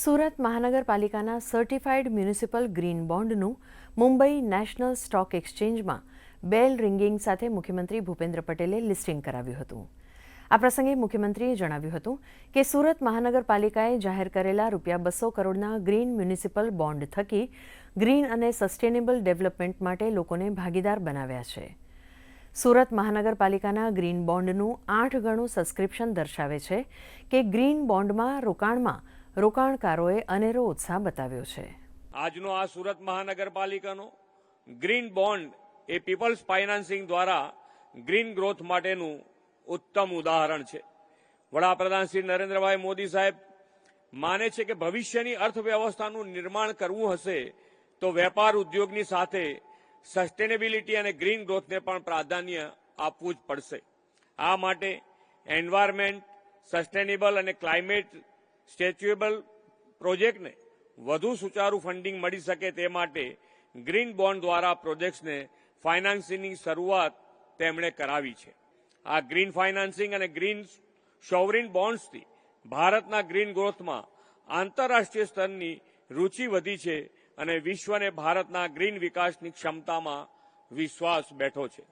સુરત મહાનગરપાલિકાના certified municipal green બોન્ડનું Mumbai national stock એક્સચેન્જમાં બેલ રિંગિંગ સાથે મુખ્યમંત્રી ભૂપેન્દ્ર પટેલે લિસ્ટિંગ કરાવ્યું હતું. આ પ્રસંગે મુખ્યમંત્રીએ જણાવ્યું હતું કે સુરત મહાનગરપાલિકાએ જાહેર કરેલા ₹200 કરોડના ગ્રીન મ્યુનિસિપલ બોન્ડ થકી ગ્રીન અને સસ્ટેનેબલ ડેવલપમેન્ટ માટે લોકોને ભાગીદાર બનાવ્યા છે. સુરત મહાનગરપાલિકાના ગ્રીન બોન્ડનું 8 ગણું સબસ્ક્રિપ્શન દર્શાવે છે કે ગ્રીન બોન્ડમાં રોકાણમાં રોકાણકારોએ અનેરો ઉત્સાહ બતાવ્યો છે. આજનો આ સુરત મહાનગરપાલિકાનો ગ્રીન બોન્ડ એ પીપલ્સ ફાઇનાન્સિંગ દ્વારા ગ્રીન ગ્રોથ માટેનું ઉત્તમ ઉદાહરણ છે. વડાપ્રધાન શ્રી નરેન્દ્રભાઈ મોદી સાહેબ માને છે કે ભવિષ્યની અર્થવ્યવસ્થાનું નિર્માણ કરવું હશે તો વેપાર ઉદ્યોગની સાથે સસ્ટેનેબિલિટી અને ગ્રીન ગ્રોથને પણ પ્રાધાન્ય આપવું જ પડશે. આ માટે એન્વાયરમેન્ટ, સસ્ટેનેબલ અને ક્લાઇમેટ સ્ટેચ્યુએબલ પ્રોજેક્ટને વધુ સુચારું ફંડિંગ મળી શકે તે માટે ગ્રીન બોન્ડ દ્વારા પ્રોજેક્ટ્સને ફાઇનાન્સિંગની શરૂઆત તેમણે કરાવી છે. આ ગ્રીન ફાઇનાન્સિંગ અને ગ્રીન સોવરિન બોન્ડ્સથી ભારતના ગ્રીન ગ્રોથમાં આંતરરાષ્ટ્રીય સ્તરની રુચિ વધી છે અને વિશ્વને ભારતના ગ્રીન વિકાસની ક્ષમતામાં વિશ્વાસ બેઠો છે.